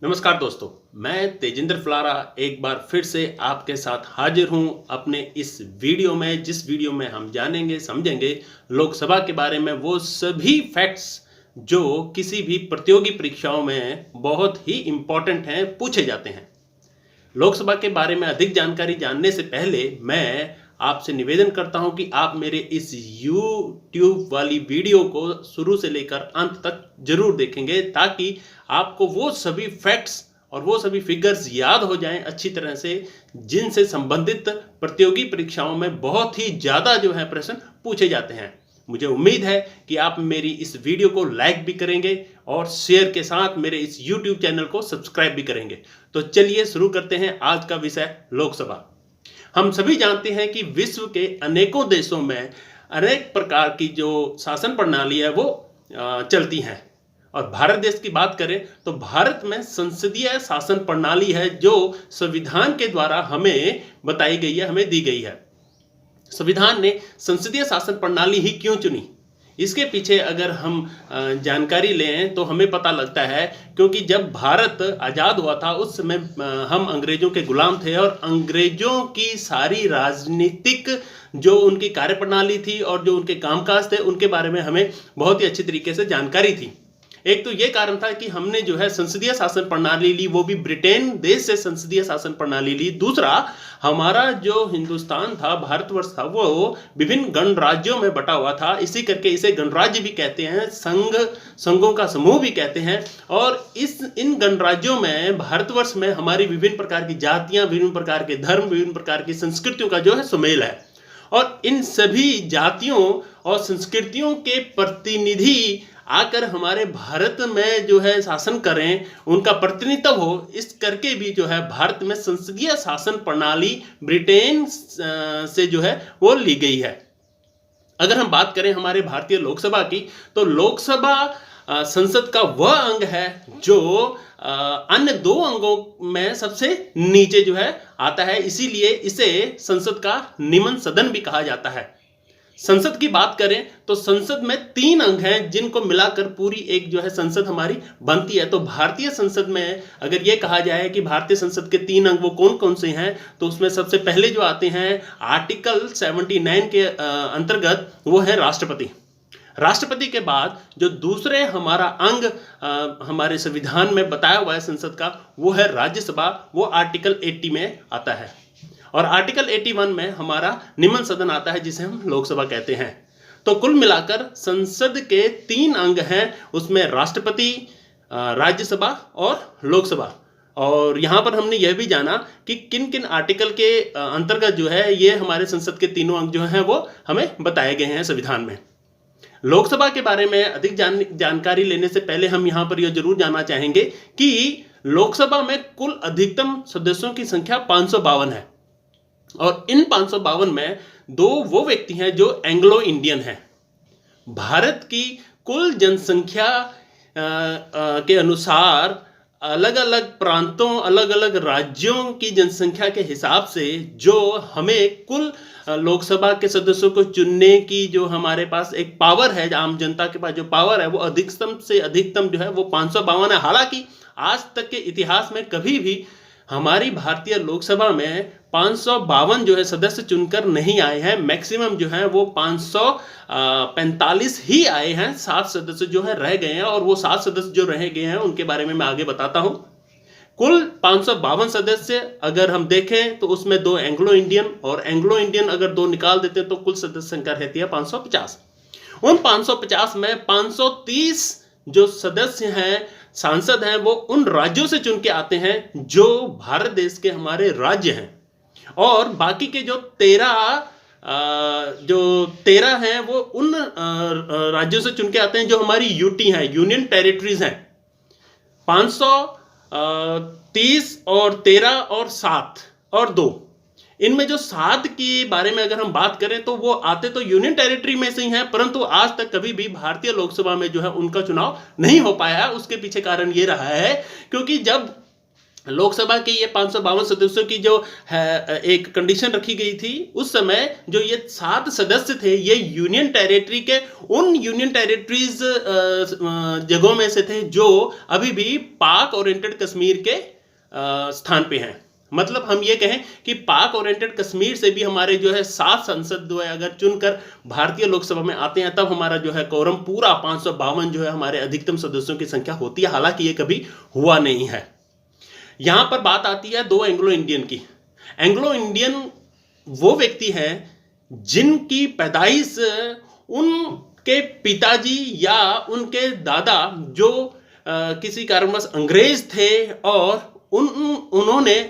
नमस्कार दोस्तों, मैं तेजिंदर फलारा एक बार फिर से आपके साथ हाजिर हूं अपने इस वीडियो में, जिस वीडियो में हम जानेंगे समझेंगे लोकसभा के बारे में वो सभी फैक्ट्स जो किसी भी प्रतियोगी परीक्षाओं में बहुत ही इम्पोर्टेंट हैं, पूछे जाते हैं। लोकसभा के बारे में अधिक जानकारी जानने से पहले मैं आपसे निवेदन करता हूं कि आप मेरे इस YouTube वाली वीडियो को शुरू से लेकर अंत तक जरूर देखेंगे, ताकि आपको वो सभी फैक्ट्स और वो सभी फिगर्स याद हो जाएं अच्छी तरह से, जिनसे संबंधित प्रतियोगी परीक्षाओं में बहुत ही ज़्यादा जो है प्रश्न पूछे जाते हैं। मुझे उम्मीद है कि आप मेरी इस वीडियो को लाइक भी करेंगे और शेयर के साथ मेरे इस YouTube चैनल को सब्सक्राइब भी करेंगे। तो चलिए शुरू करते हैं आज का विषय लोकसभा। हम सभी जानते हैं कि विश्व के अनेकों देशों में अनेक प्रकार की जो शासन प्रणाली है वो चलती हैं, और भारत देश की बात करें तो भारत में संसदीय शासन प्रणाली है जो संविधान के द्वारा हमें बताई गई है, हमें दी गई है। संविधान ने संसदीय शासन प्रणाली ही क्यों चुनी, इसके पीछे अगर हम जानकारी लें तो हमें पता लगता है, क्योंकि जब भारत आज़ाद हुआ था उस समय हम अंग्रेजों के गुलाम थे, और अंग्रेजों की सारी राजनीतिक जो उनकी कार्यप्रणाली थी और जो उनके कामकाज थे उनके बारे में हमें बहुत ही अच्छी तरीके से जानकारी थी। एक तो ये कारण था कि हमने जो है संसदीय शासन प्रणाली ली, वो भी ब्रिटेन देश से संसदीय शासन प्रणाली ली। दूसरा, हमारा जो हिंदुस्तान था, भारतवर्ष था, वो विभिन्न गणराज्यों में बटा हुआ था, इसी करके इसे गणराज्य भी कहते हैं, संघों का समूह भी कहते हैं। और इन गणराज्यों में, भारतवर्ष में हमारी विभिन्न प्रकार की जातियां, विभिन्न प्रकार के धर्म, विभिन्न प्रकार की संस्कृतियों का जो है सुमेल है, और इन सभी जातियों और संस्कृतियों के प्रतिनिधि आकर हमारे भारत में जो है शासन करें, उनका प्रतिनिधित्व हो, इस करके भी जो है भारत में संसदीय शासन प्रणाली ब्रिटेन से जो है वो ली गई है। अगर हम बात करें हमारे भारतीय लोकसभा की, तो लोकसभा संसद का वह अंग है जो अन्य दो अंगों में सबसे नीचे जो है आता है, इसीलिए इसे संसद का निम्न सदन भी कहा जाता है। संसद की बात करें तो संसद में 3 अंग हैं जिनको मिलाकर पूरी एक जो है संसद हमारी बनती है। तो भारतीय संसद में अगर ये कहा जाए कि भारतीय संसद के 3 अंग वो कौन कौन से हैं, तो उसमें सबसे पहले जो आते हैं आर्टिकल 79 के अंतर्गत, वो है राष्ट्रपति। राष्ट्रपति के बाद जो दूसरे हमारा अंग हमारे संविधान में बताया हुआ है संसद का, वो है राज्यसभा, वो आर्टिकल 80 में आता है। और आर्टिकल 81 में हमारा निम्न सदन आता है, जिसे हम लोकसभा कहते हैं। तो कुल मिलाकर संसद के 3 अंग हैं, उसमें राष्ट्रपति, राज्यसभा और लोकसभा। और यहाँ पर हमने यह भी जाना कि किन किन आर्टिकल के अंतर्गत जो है ये हमारे संसद के तीनों अंग जो हैं वो हमें बताए गए हैं संविधान में। लोकसभा के बारे में अधिक जानकारी लेने से पहले हम यहाँ पर यह जरूर जानना चाहेंगे कि लोकसभा में कुल अधिकतम सदस्यों की संख्या 552 है, और इन 552 में 2 वो व्यक्ति हैं जो एंग्लो इंडियन हैं। भारत की कुल जनसंख्या के अनुसार अलग अलग प्रांतों, अलग अलग राज्यों की जनसंख्या के हिसाब से जो हमें कुल लोकसभा के सदस्यों को चुनने की जो हमारे पास एक पावर है, आम जनता के पास जो पावर है, वो अधिकतम से अधिकतम जो है वो 552 है। हालांकि आज तक के इतिहास में कभी भी हमारी भारतीय लोकसभा में 552 जो है सदस्य चुनकर नहीं आए हैं। मैक्सिमम जो है वो 545 ही आए हैं, 7 सदस्य जो है रह गए हैं, और वो 7 सदस्य जो रह गए हैं उनके बारे में मैं आगे बताता हूं। कुल 552 सदस्य अगर हम देखें तो उसमें 2 एंग्लो इंडियन, और एंग्लो इंडियन अगर 2 निकाल देते हैं तो कुल सदस्य संख्या रहती है 550। उन 550 में 530 जो सदस्य हैं, सांसद हैं, वो उन राज्यों से चुन के आते हैं जो भारत देश के हमारे राज्य हैं, और बाकी के जो 13 हैं वो उन राज्यों से चुन के आते हैं जो हमारी यूटी है, यूनियन टेरिटरीज हैं। 530 और 13 और 7 और 2, इनमें जो 7 के बारे में अगर हम बात करें तो वो आते तो यूनियन टेरिटरी में से ही हैं, परंतु आज तक कभी भी भारतीय लोकसभा में जो है उनका चुनाव नहीं हो पाया है। उसके पीछे कारण ये रहा है क्योंकि जब लोकसभा के ये 552 सदस्यों की जो है एक कंडीशन रखी गई थी, उस समय जो ये 7 सदस्य थे ये यूनियन टेरिटरी के उन यूनियन टेरिटरीज जगहों में से थे जो अभी भी पाक ओरिएंटेड कश्मीर के स्थान पे हैं। मतलब हम ये कहें कि पाक ओरिएंटेड कश्मीर से भी हमारे जो है 7 सांसद जो है अगर चुनकर भारतीय लोकसभा में आते हैं तब हमारा जो है कोरम पूरा 552 जो है हमारे अधिकतम सदस्यों की संख्या होती है। हालांकि ये कभी हुआ नहीं है। यहां पर बात आती है 2 एंग्लो इंडियन की। एंग्लो इंडियन वो व्यक्ति हैं जिनकी पैदाइश उनके पिताजी या उनके दादा जो किसी कारणवश अंग्रेज थे और उन्होंने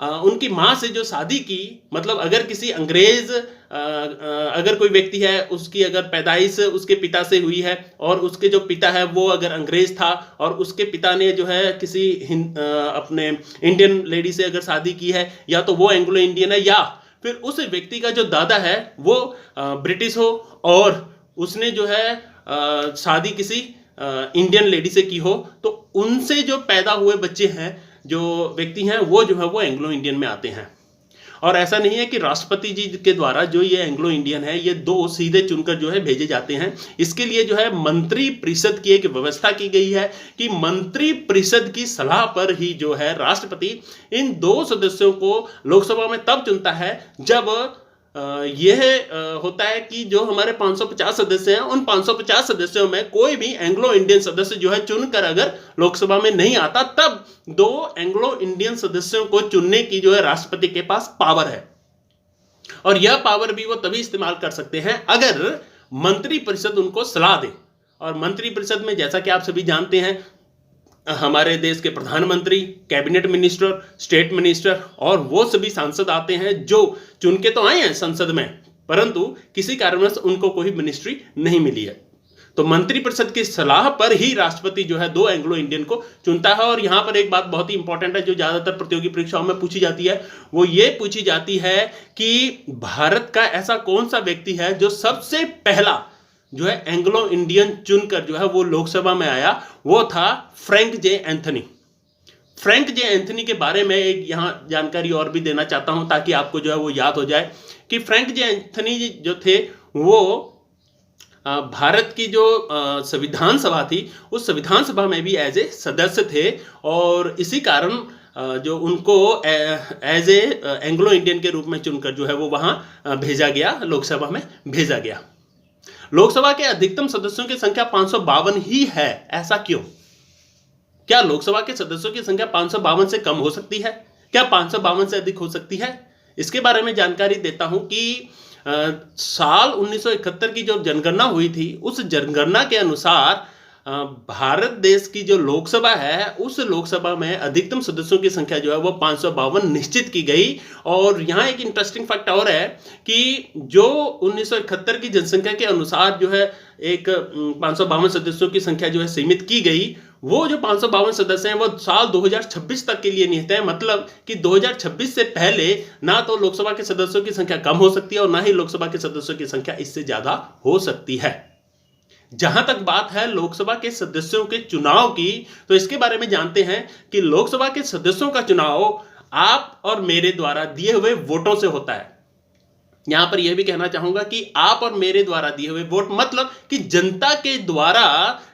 उनकी माँ से जो शादी की, मतलब अगर किसी अंग्रेज अगर कोई व्यक्ति है उसकी अगर पैदाइश उसके पिता से हुई है और उसके जो पिता है वो अगर अंग्रेज था और उसके पिता ने जो है किसी अपने इंडियन लेडी से अगर शादी की है, या तो वो एंग्लो इंडियन है या फिर उस व्यक्ति का जो दादा है वो ब्रिटिश हो और उसने जो है शादी किसी इंडियन लेडी से की हो, तो उनसे जो पैदा हुए बच्चे हैं जो व्यक्ति हैं वो जो है वो एंग्लो इंडियन में आते हैं। और ऐसा नहीं है कि राष्ट्रपति जी के द्वारा जो ये एंग्लो इंडियन है ये 2 सीधे चुनकर जो है भेजे जाते हैं। इसके लिए जो है मंत्री परिषद की एक व्यवस्था की गई है कि मंत्री परिषद की सलाह पर ही जो है राष्ट्रपति इन 2 सदस्यों को लोकसभा में तब चुनता है जब यह होता है कि जो हमारे 550 सदस्य हैं उन 550 सदस्यों में कोई भी एंग्लो इंडियन सदस्य जो है चुनकर अगर लोकसभा में नहीं आता, तब 2 एंग्लो इंडियन सदस्यों को चुनने की जो है राष्ट्रपति के पास पावर है। और यह पावर भी वो तभी इस्तेमाल कर सकते हैं अगर मंत्री परिषद उनको सलाह दे। और मंत्री परिषद में जैसा कि आप सभी जानते हैं हमारे देश के प्रधानमंत्री, कैबिनेट मिनिस्टर, स्टेट मिनिस्टर और वो सभी सांसद आते हैं जो चुन के तो आए हैं संसद में, परंतु किसी कारणवश उनको कोई मिनिस्ट्री नहीं मिली है। तो मंत्री परिषद की सलाह पर ही राष्ट्रपति जो है 2 एंग्लो इंडियन को चुनता है। और यहां पर एक बात बहुत ही इंपॉर्टेंट है जो ज्यादातर प्रतियोगी परीक्षाओं में पूछी जाती है, वो ये पूछी जाती है कि भारत का ऐसा कौन सा व्यक्ति है जो सबसे पहला जो है एंग्लो इंडियन चुनकर जो है वो लोकसभा में आया। वो था फ्रैंक जे एंथनी। फ्रैंक जे एंथनी के बारे में एक यहां जानकारी और भी देना चाहता हूं ताकि आपको जो है वो याद हो जाए कि फ्रैंक जे एंथनी जो थे वो भारत की जो संविधान सभा थी उस संविधान सभा में भी एज ए सदस्य थे और इसी कारण जो उनको एज ए एंग्लो इंडियन के रूप में चुनकर जो है वो वहां भेजा गया, लोकसभा में भेजा गया। लोकसभा के अधिकतम सदस्यों की संख्या 552 ही है। ऐसा क्यों? क्या लोकसभा के सदस्यों की संख्या 552 से कम हो सकती है? क्या 552 से अधिक हो सकती है? इसके बारे में जानकारी देता हूं कि साल 1971 की जो जनगणना हुई थी उस जनगणना के अनुसार भारत देश की जो लोकसभा है उस लोकसभा में अधिकतम सदस्यों की संख्या जो है वो 552 निश्चित की गई। और यहाँ एक इंटरेस्टिंग फैक्ट और है कि जो 1971 की जनसंख्या के अनुसार जो है एक 552 सदस्यों की संख्या जो है सीमित की गई, वो जो 552 सदस्य हैं वो साल 2026 तक के लिए निहित है। मतलब कि 2026 से पहले ना तो लोकसभा के सदस्यों की संख्या कम हो सकती है और ना ही लोकसभा के सदस्यों की संख्या इससे ज्यादा हो सकती है। जहां तक बात है लोकसभा के सदस्यों के चुनाव की, तो इसके बारे में जानते हैं कि लोकसभा के सदस्यों का चुनाव आप और मेरे द्वारा दिए हुए वोटों से होता है। यहां पर यह भी कहना चाहूंगा कि आप और मेरे द्वारा दिए हुए वोट मतलब कि जनता के द्वारा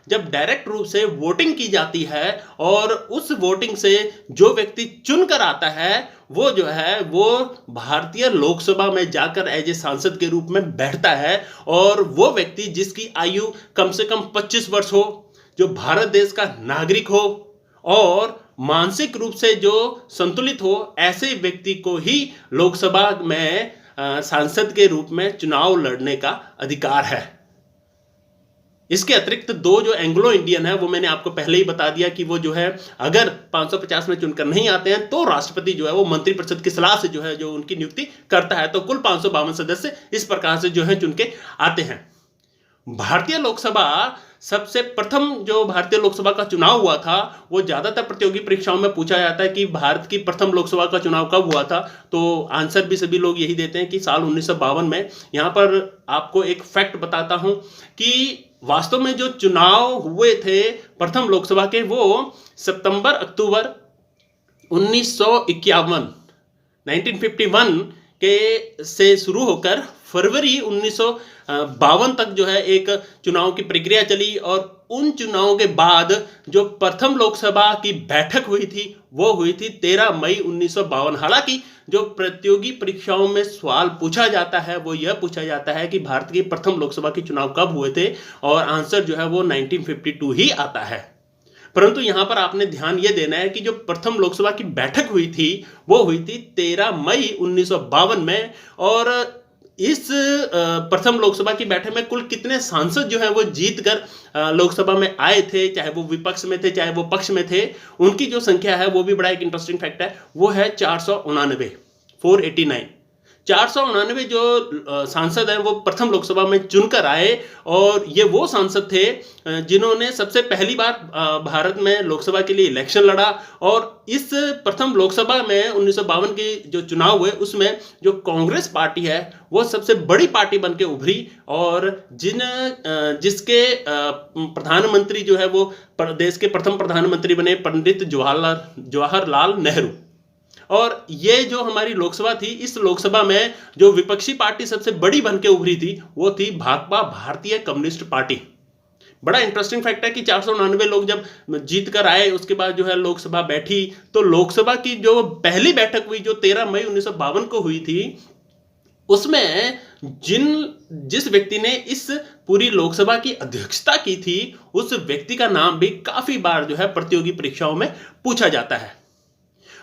जब डायरेक्ट रूप से वोटिंग की जाती है और उस वोटिंग से जो व्यक्ति चुनकर आता है वो जो है वो भारतीय लोकसभा में जाकर एज ए सांसद के रूप में बैठता है। और वो व्यक्ति जिसकी आयु कम से कम 25 वर्ष हो, जो भारत देश का नागरिक हो और मानसिक रूप से जो संतुलित हो, ऐसे व्यक्ति को ही लोकसभा में सांसद के रूप में चुनाव लड़ने का अधिकार है। इसके अतिरिक्त 2 जो एंग्लो इंडियन है वो मैंने आपको पहले ही बता दिया कि वो जो है अगर 550 में चुनकर नहीं आते हैं तो राष्ट्रपति जो है वो मंत्री परिषद की सलाह से जो है जो उनकी नियुक्ति करता है। तो कुल 552 सदस्य इस प्रकार से जो है चुन के आते हैं। भारतीय लोकसभा सबसे प्रथम जो भारतीय लोकसभा का चुनाव हुआ था वो ज्यादातर प्रतियोगी परीक्षाओं में पूछा जाता है कि भारत की प्रथम लोकसभा का चुनाव कब हुआ था, तो आंसर भी सभी लोग यही देते हैं कि साल 1952 में। यहां पर आपको एक फैक्ट बताता हूं कि वास्तव में जो चुनाव हुए थे प्रथम लोकसभा के वो सितंबर अक्टूबर 1951 1951 के से शुरू होकर फरवरी 1952 तक जो है एक चुनाव की प्रक्रिया चली, और उन चुनावों के बाद जो प्रथम लोकसभा की बैठक हुई थी वो हुई थी 13 मई 1952। हालांकि जो प्रतियोगी परीक्षाओं में सवाल पूछा जाता है वो यह पूछा जाता है कि भारत की प्रथम लोकसभा के चुनाव कब हुए थे, और आंसर जो है वो 1952 ही आता है। परंतु यहां पर आपने ध्यान यह देना है कि जो प्रथम लोकसभा की बैठक हुई थी वो हुई थी 13 मई 1952 में, और इस प्रथम लोकसभा की बैठक में कुल कितने सांसद जो है वो जीत कर लोकसभा में आए थे, चाहे वो विपक्ष में थे चाहे वो पक्ष में थे, उनकी जो संख्या है वो भी बड़ा एक इंटरेस्टिंग फैक्ट है, वो है 489 489 489 जो सांसद हैं वो प्रथम लोकसभा में चुनकर आए, और ये वो सांसद थे जिन्होंने सबसे पहली बार भारत में लोकसभा के लिए इलेक्शन लड़ा। और इस प्रथम लोकसभा में 1952 के जो चुनाव हुए उसमें जो कांग्रेस पार्टी है वो सबसे बड़ी पार्टी बन के उभरी, और जिसके प्रधानमंत्री जो है वो देश के प्रथम प्रधानमंत्री बने पंडित जवाहरलाल नेहरू। और ये जो हमारी लोकसभा थी, इस लोकसभा में जो विपक्षी पार्टी सबसे बड़ी बनके उभरी थी वो थी भाकपा, भारतीय कम्युनिस्ट पार्टी। बड़ा इंटरेस्टिंग फैक्ट है कि 499 लोग जब जीत कर आए उसके बाद जो है लोकसभा बैठी, तो लोकसभा की जो पहली बैठक हुई जो 13 मई 1952 को हुई थी, उसमें जिस व्यक्ति ने इस पूरी लोकसभा की अध्यक्षता की थी उस व्यक्ति का नाम भी काफी बार जो है प्रतियोगी परीक्षाओं में पूछा जाता है।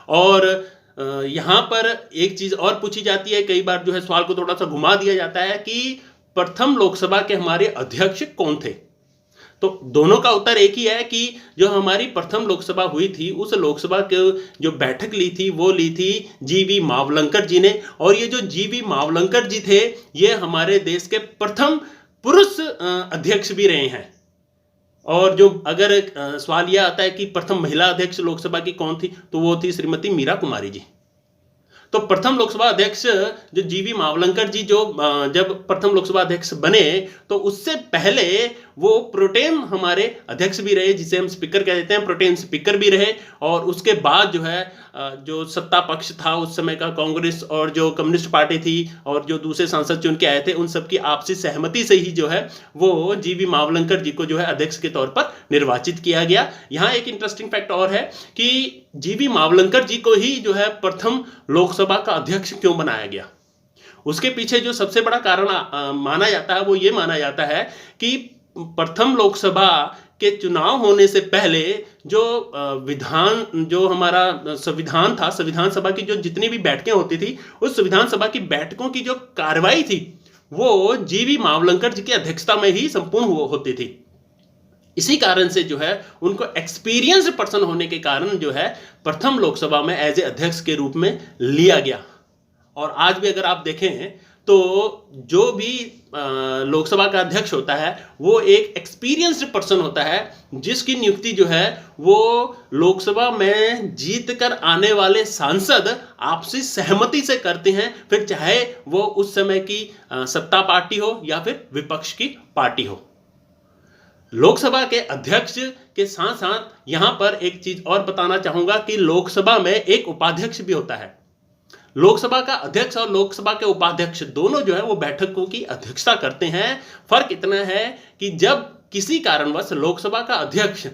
और यहां पर एक चीज और पूछी जाती है, कई बार जो है सवाल को थोड़ा सा घुमा दिया जाता है कि प्रथम लोकसभा के हमारे अध्यक्ष कौन थे। तो दोनों का उत्तर एक ही है कि जो हमारी प्रथम लोकसभा हुई थी उस लोकसभा के जो बैठक ली थी वो ली थी जीवी मावलंकर जी ने। और ये जो जीवी मावलंकर जी थे ये हमारे देश के प्रथम पुरुष अध्यक्ष भी रहे हैं। और जो अगर सवाल यह आता है कि प्रथम महिला अध्यक्ष लोकसभा की कौन थी, तो वो थी श्रीमती मीरा कुमारी जी। तो प्रथम लोकसभा अध्यक्ष जो जीवी मावलंकर जी जो जब प्रथम लोकसभा अध्यक्ष बने तो उससे पहले वो प्रोटेम हमारे अध्यक्ष भी रहे, जिसे हम स्पीकर कह देते हैं, प्रोटेम स्पीकर भी रहे। और उसके बाद जो है जो सत्ता पक्ष था उस समय का कांग्रेस और जो कम्युनिस्ट पार्टी थी और जो दूसरे सांसद चुन के आए थे उन सबकी आपसी सहमति से ही जो है वो जीवी मावलंकर जी को जो है अध्यक्ष के तौर पर निर्वाचित किया गया। यहाँ एक इंटरेस्टिंग फैक्ट और है कि जीवी मावलंकर जी को ही जो है प्रथम लोकसभा का अध्यक्ष क्यों बनाया गया। उसके पीछे जो सबसे बड़ा कारण माना जाता है वो ये माना जाता है कि प्रथम लोकसभा के चुनाव होने से पहले जो जो हमारा संविधान था, संविधान सभा की जो जितनी भी बैठकें होती थी उस संविधान सभा की बैठकों की जो कार्रवाई थी वो जीवी मावलंकर जी की अध्यक्षता में ही संपूर्ण होती थी। इसी कारण से जो है उनको एक्सपीरियंस्ड पर्सन होने के कारण जो है प्रथम लोकसभा में एज ए अध्यक्ष के रूप में लिया गया। और आज भी अगर आप देखें तो जो भी लोकसभा का अध्यक्ष होता है वो एक एक्सपीरियंस्ड पर्सन होता है जिसकी नियुक्ति जो है वो लोकसभा में जीत कर आने वाले सांसद आपसी सहमति से करते हैं, फिर चाहे वो उस समय की सत्ता पार्टी हो या फिर विपक्ष की पार्टी हो। लोकसभा के अध्यक्ष के साथ साथ यहां पर एक चीज और बताना चाहूंगा कि लोकसभा में एक उपाध्यक्ष भी होता है। लोकसभा का अध्यक्ष और लोकसभा के उपाध्यक्ष दोनों जो है वो बैठकों की अध्यक्षता करते हैं। फर्क इतना है कि जब किसी कारणवश लोकसभा का अध्यक्ष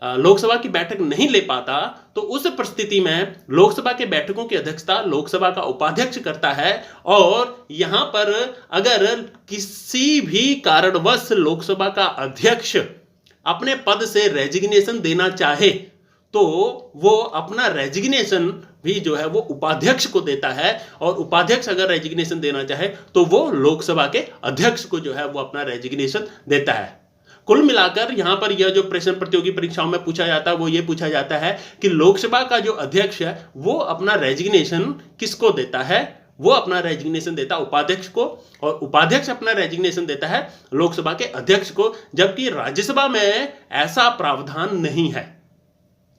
लोकसभा की बैठक नहीं ले पाता तो उस परिस्थिति में लोकसभा के बैठकों की अध्यक्षता लोकसभा का उपाध्यक्ष करता है। और यहां पर अगर किसी भी कारणवश लोकसभा का अध्यक्ष अपने पद से रेजिग्नेशन देना चाहे तो वो अपना रेजिग्नेशन भी जो है वो उपाध्यक्ष को देता है, और उपाध्यक्ष अगर रेजिग्नेशन देना चाहे तो वो लोकसभा के अध्यक्ष को जो है वो अपना रेजिग्नेशन देता है। कुल मिलाकर यहां पर यह जो प्रश्न प्रतियोगी परीक्षाओं में पूछा जाता है वो ये पूछा जाता है कि लोकसभा का जो अध्यक्ष है वो अपना रेजिग्नेशन किसको देता है। वो अपना रेजिग्नेशन देता है उपाध्यक्ष को, और उपाध्यक्ष अपना रेजिग्नेशन देता है लोकसभा के अध्यक्ष को, जबकि राज्यसभा में ऐसा प्रावधान नहीं है।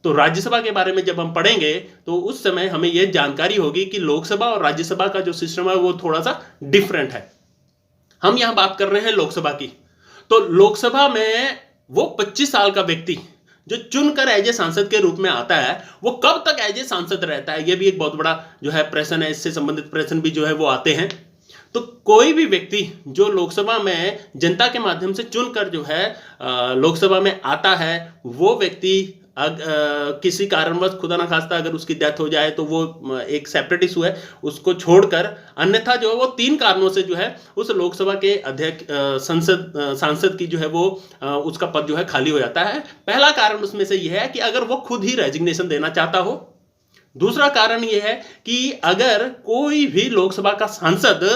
तो राज्यसभा के बारे में जब हम पढ़ेंगे तो उस समय हमें यह जानकारी होगी कि लोकसभा और राज्यसभा का जो सिस्टम है वो थोड़ा सा डिफरेंट है। हम यहां बात कर रहे हैं लोकसभा की। तो लोकसभा में वो 25 साल का व्यक्ति जो चुनकर एज ए सांसद के रूप में आता है वो कब तक एज ए सांसद रहता है, ये भी एक बहुत बड़ा जो है प्रश्न है। इससे संबंधित प्रश्न भी जो है वो आते हैं। तो कोई भी व्यक्ति जो लोकसभा में जनता के माध्यम से चुनकर जो है लोकसभा में आता है, वो व्यक्ति किसी कारणवश खुदा ना खास्ता अगर उसकी डेथ हो जाए तो वो एक सेपरेट इशू है, उसको छोड़कर अन्यथा जो है वो 3 कारणों से जो है उस लोकसभा के अध्यक्ष सांसद की जो है वो उसका पद जो है खाली हो जाता है। पहला कारण उसमें से यह है कि अगर वो खुद ही रेजिग्नेशन देना चाहता हो। दूसरा कारण यह है कि अगर कोई भी लोकसभा का सांसद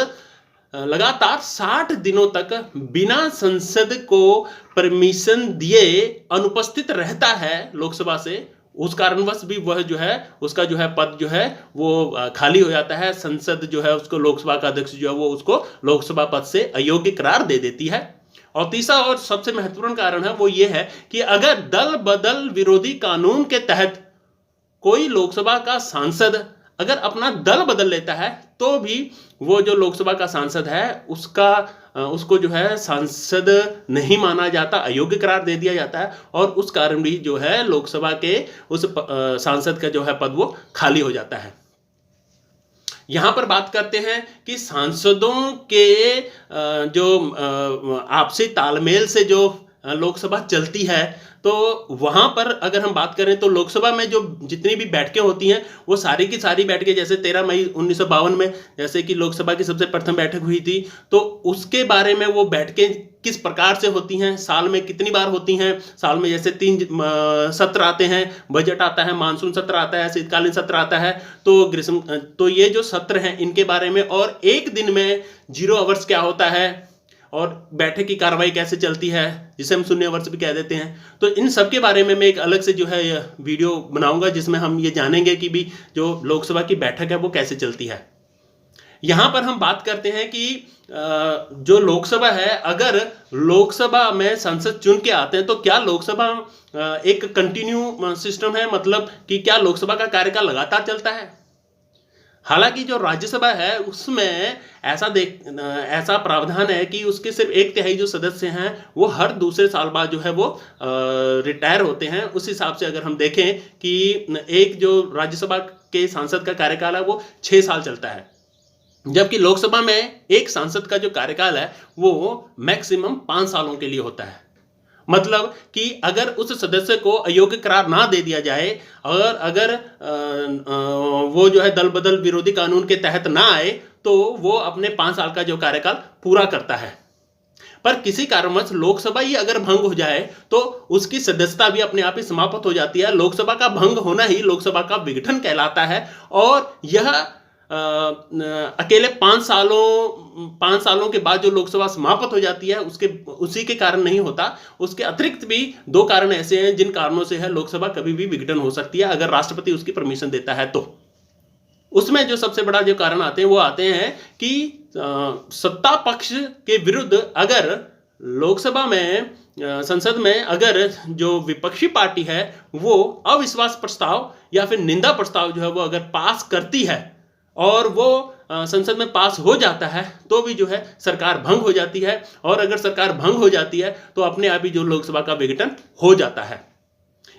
लगातार 60 दिनों तक बिना संसद को परमिशन दिए अनुपस्थित रहता है लोकसभा से, उस कारणवश भी वह जो है उसका जो है पद जो है वो खाली हो जाता है। संसद जो है उसको लोकसभा का अध्यक्ष जो है वो उसको लोकसभा पद से अयोग्य करार दे देती है। और तीसरा और सबसे महत्वपूर्ण कारण है वो ये है कि अगर दल बदल विरोधी कानून के तहत कोई लोकसभा का सांसद अगर अपना दल बदल लेता है तो भी वो जो लोकसभा का सांसद है उसको जो है सांसद नहीं माना जाता, अयोग्य करार दे दिया जाता है और उस कारण भी जो है लोकसभा के उस सांसद का जो है पद वो खाली हो जाता है। यहां पर बात करते हैं कि सांसदों के जो आपसी तालमेल से जो लोकसभा चलती है, तो वहां पर अगर हम बात करें तो लोकसभा में जो जितनी भी बैठकें होती हैं वो सारी की सारी बैठकें, जैसे 13 मई 1952 में जैसे कि लोकसभा की सबसे प्रथम बैठक हुई थी, तो उसके बारे में वो बैठकें किस प्रकार से होती हैं, साल में कितनी बार होती हैं। साल में जैसे 3 सत्र आते हैं, बजट आता है, मानसून सत्र आता है, शीतकालीन सत्र आता है, तो ये जो सत्र हैं इनके बारे में, और एक दिन में 0 आवर्स क्या होता है और बैठक की कार्रवाई कैसे चलती है, जिसे हम शून्य आवर्स भी कह देते हैं। तो इन सब के बारे में मैं एक अलग से जो है वीडियो बनाऊंगा जिसमें हम ये जानेंगे कि भी जो लोकसभा की बैठक है वो कैसे चलती है। यहां पर हम बात करते हैं कि जो लोकसभा है, अगर लोकसभा में संसद चुन के आते हैं तो क्या लोकसभा एक कंटिन्यू सिस्टम है, मतलब कि क्या लोकसभा का कार्यकाल लगातार चलता है। हालांकि जो राज्यसभा है उसमें ऐसा प्रावधान है कि उसके सिर्फ 1/3 जो सदस्य हैं वो हर दूसरे साल बाद जो है वो रिटायर होते हैं। उस हिसाब से अगर हम देखें कि एक जो राज्यसभा के सांसद का कार्यकाल है वो 6 साल चलता है, जबकि लोकसभा में एक सांसद का जो कार्यकाल है वो मैक्सिमम 5 सालों के लिए होता है। मतलब कि अगर उस सदस्य को अयोग्य करार ना दे दिया जाए और अगर वो जो है दल बदल विरोधी कानून के तहत ना आए तो वो अपने 5 साल का जो कार्यकाल पूरा करता है। पर किसी कारणवश लोकसभा ही अगर भंग हो जाए तो उसकी सदस्यता भी अपने आप ही समाप्त हो जाती है। लोकसभा का भंग होना ही लोकसभा का विघटन कहलाता है और यह अकेले 5 सालों के बाद जो लोकसभा समाप्त हो जाती है उसी के कारण नहीं होता। उसके अतिरिक्त भी 2 कारण ऐसे हैं जिन कारणों से है लोकसभा कभी भी विघटन हो सकती है, अगर राष्ट्रपति उसकी परमिशन देता है तो। उसमें जो सबसे बड़ा जो कारण आते हैं वो आते हैं कि सत्ता पक्ष के विरुद्ध अगर लोकसभा में संसद में अगर जो विपक्षी पार्टी है वो अविश्वास प्रस्ताव या फिर निंदा प्रस्ताव जो है वो अगर पास करती है और वो संसद में पास हो जाता है तो भी जो है सरकार भंग हो जाती है, और अगर सरकार भंग हो जाती है तो अपने आप ही जो लोकसभा का विघटन हो जाता है।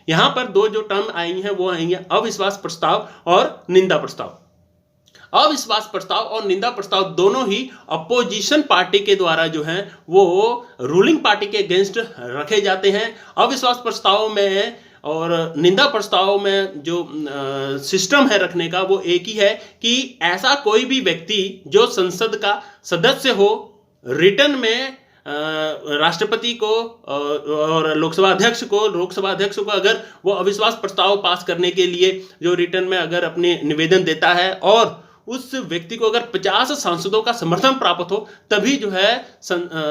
यहां पर 2 जो टर्म आई हैं वो आई हैं अविश्वास प्रस्ताव और निंदा प्रस्ताव। अविश्वास प्रस्ताव और निंदा प्रस्ताव दोनों ही अपोजिशन पार्टी के द्वारा जो है वो रूलिंग पार्टी के अगेंस्ट रखे जाते हैं। अविश्वास प्रस्ताव में और निंदा प्रस्ताव में जो सिस्टम है रखने का वो एक ही है कि ऐसा कोई भी व्यक्ति जो संसद का सदस्य हो रिटर्न में राष्ट्रपति को और लोकसभा अध्यक्ष को अगर वो अविश्वास प्रस्ताव पास करने के लिए जो रिटर्न में अगर अपने निवेदन देता है और उस व्यक्ति को अगर 50 सांसदों का समर्थन प्राप्त हो तभी जो है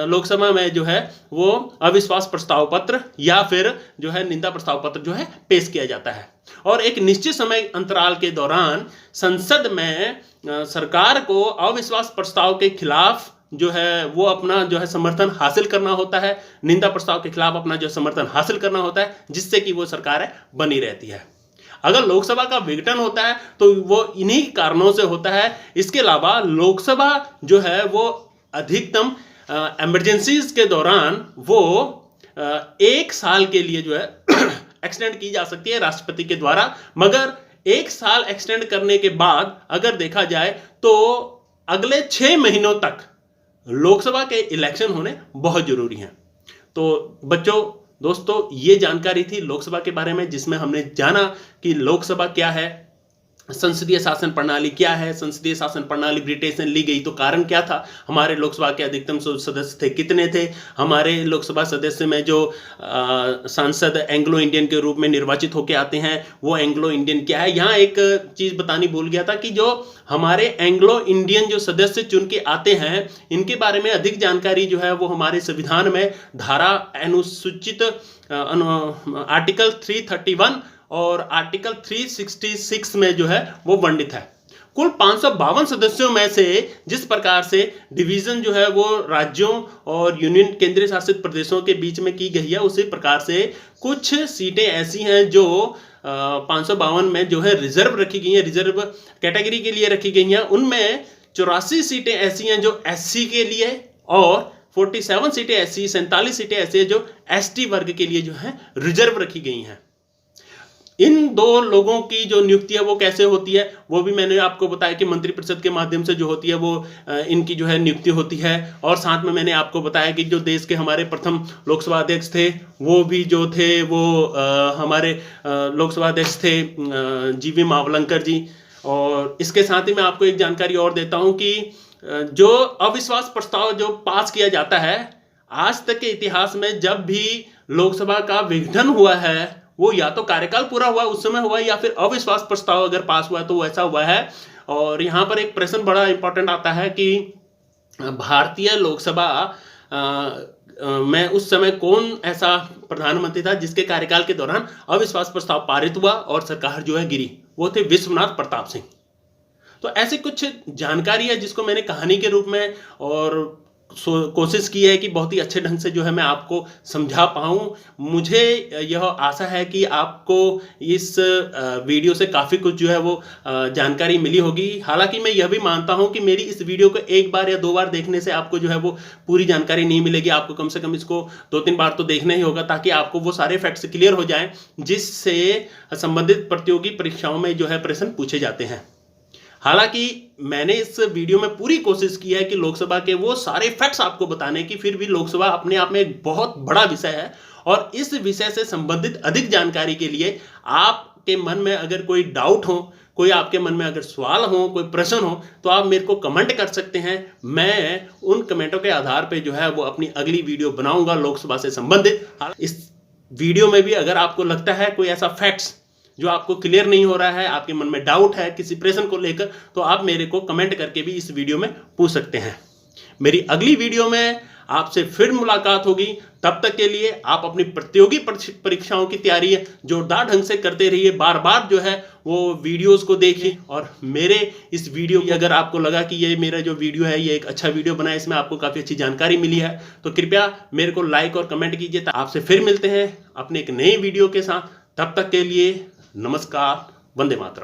लोकसभा में जो है वो अविश्वास प्रस्ताव पत्र या फिर जो है निंदा प्रस्ताव पत्र जो है पेश किया जाता है। और एक निश्चित समय अंतराल के दौरान संसद में सरकार को अविश्वास प्रस्ताव के खिलाफ जो है वो अपना जो है समर्थन हासिल करना होता है, निंदा प्रस्ताव के खिलाफ अपना जो समर्थन हासिल करना होता है, जिससे कि वो सरकार बनी रहती है। अगर लोकसभा का विघटन होता है तो वो इन्हीं कारणों से होता है। इसके अलावा लोकसभा जो है वो अधिकतम इमरजेंसीज के दौरान वो 1 साल के लिए जो है एक्सटेंड की जा सकती है राष्ट्रपति के द्वारा, मगर 1 साल एक्सटेंड करने के बाद अगर देखा जाए तो अगले 6 महीनों तक लोकसभा के इलेक्शन होने बहुत जरूरी हैं। तो बच्चों, दोस्तों, ये जानकारी थी लोकसभा के बारे में, जिसमें हमने जाना कि लोकसभा क्या है, संसदीय शासन प्रणाली क्या है, संसदीय शासन प्रणाली ब्रिटेन से ली गई तो कारण क्या था, हमारे लोकसभा के अधिकतम सदस्य थे कितने थे, हमारे लोकसभा सदस्य में जो सांसद एंग्लो इंडियन के रूप में निर्वाचित होकर आते हैं वो एंग्लो इंडियन क्या है। यहाँ एक चीज बतानी भूल गया था कि जो हमारे एंग्लो इंडियन जो सदस्य चुन के आते हैं इनके बारे में अधिक जानकारी जो है वो हमारे संविधान में धारा अनुसूचित आर्टिकल 331 और आर्टिकल 366 में जो है वो वर्णित है। कुल 552 सदस्यों में से जिस प्रकार से डिवीजन जो है वो राज्यों और यूनियन केंद्रीय शासित प्रदेशों के बीच में की गई है, उसी प्रकार से कुछ सीटें ऐसी हैं जो 552 में जो है रिजर्व रखी गई हैं, रिजर्व कैटेगरी के लिए रखी गई हैं। उनमें 84 सीटें ऐसी हैं जो एससी के लिए और 47 सीटें ऐसी, 47 सीटें ऐसी हैं जो एसटी वर्ग के लिए जो है रिजर्व रखी गई हैं। इन दो लोगों की जो नियुक्ति है वो कैसे होती है वो भी मैंने आपको बताया कि मंत्रिपरिषद के माध्यम से जो होती है वो इनकी जो है नियुक्ति होती है। और साथ में मैंने आपको बताया कि जो देश के हमारे प्रथम लोकसभा अध्यक्ष थे वो भी जो थे वो हमारे लोकसभा अध्यक्ष थे जीवी मावलंकर जी। और इसके साथ ही मैं आपको एक जानकारी और देता हूँ कि जो अविश्वास प्रस्ताव जो पास किया जाता है, आज तक के इतिहास में जब भी लोकसभा का विघटन हुआ है वो या तो कार्यकाल पूरा हुआ उस समय हुआ या फिर अविश्वास प्रस्ताव अगर पास हुआ तो ऐसा हुआ है। और यहाँ पर एक प्रश्न बड़ा इंपॉर्टेंट आता है कि भारतीय लोकसभा में उस समय कौन ऐसा प्रधानमंत्री था जिसके कार्यकाल के दौरान अविश्वास प्रस्ताव पारित हुआ और सरकार जो है गिरी, वो थे विश्वनाथ प्रताप सिंह। तो ऐसी कुछ जानकारी है जिसको मैंने कहानी के रूप में और कोशिश की है कि बहुत ही अच्छे ढंग से जो है मैं आपको समझा पाऊँ। मुझे यह आशा है कि आपको इस वीडियो से काफ़ी कुछ जो है वो जानकारी मिली होगी। हालांकि मैं यह भी मानता हूं कि मेरी इस वीडियो को 1 बार या 2 बार देखने से आपको जो है वो पूरी जानकारी नहीं मिलेगी। आपको कम से कम इसको 2-3 बार तो देखना ही होगा ताकि आपको वो सारे फैक्ट्स क्लियर हो जाएं जिससे संबंधित प्रतियोगी परीक्षाओं में जो है प्रश्न पूछे जाते हैं। हालांकि मैंने इस वीडियो में पूरी कोशिश की है कि लोकसभा के वो सारे फैक्ट्स आपको बताने की, फिर भी लोकसभा अपने आप में एक बहुत बड़ा विषय है और इस विषय से संबंधित अधिक जानकारी के लिए आपके मन में अगर कोई डाउट हो, कोई आपके मन में अगर सवाल हो, कोई प्रश्न हो तो आप मेरे को कमेंट कर सकते हैं। मैं उन कमेंटों के आधार पर जो है वो अपनी अगली वीडियो बनाऊंगा लोकसभा से संबंधित। इस वीडियो में भी अगर आपको लगता है कोई ऐसा फैक्ट्स जो आपको क्लियर नहीं हो रहा है, आपके मन में डाउट है किसी प्रश्न को लेकर, तो आप मेरे को कमेंट करके भी इस वीडियो में पूछ सकते हैं। मेरी अगली वीडियो में आपसे फिर मुलाकात होगी। तब तक के लिए आप अपनी प्रतियोगी परीक्षाओं की तैयारी जोरदार ढंग से करते रहिए। बार बार जो है वो वीडियोस को देखिए और मेरे इस वीडियो की अगर आपको लगा कि ये मेरा जो वीडियो है ये एक अच्छा वीडियो बना है, इसमें आपको काफ़ी अच्छी जानकारी मिली है, तो कृपया मेरे को लाइक और कमेंट कीजिए। आपसे फिर मिलते हैं अपने एक नए वीडियो के साथ। तब तक के लिए नमस्कार, वंदे मातरम।